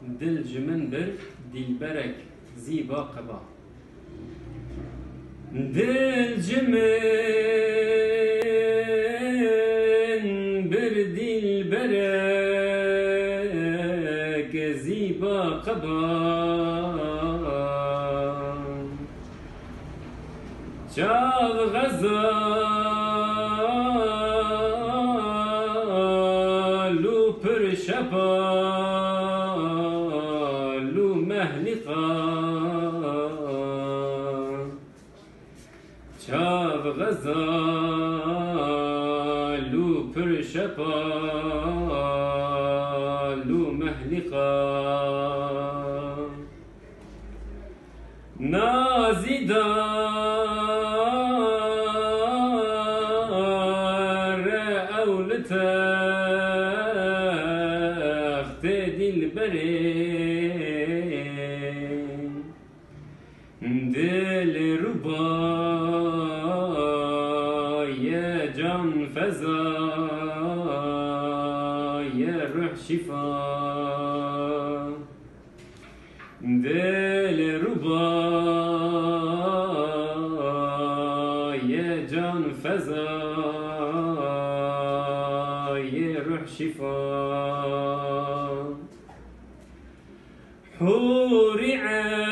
دل جمن بر دلبرك زيبا قبا دل جمن بر دلبرك زيبا قبا شاف غزال و پر شبال و مهلقا شاف غزال و پر شبال و مهلقا نازدار أولتخت دلبرين دل ربا يا جان فزا يا روح شفا دل ربا يا جان فزا يا روح شفا حور عين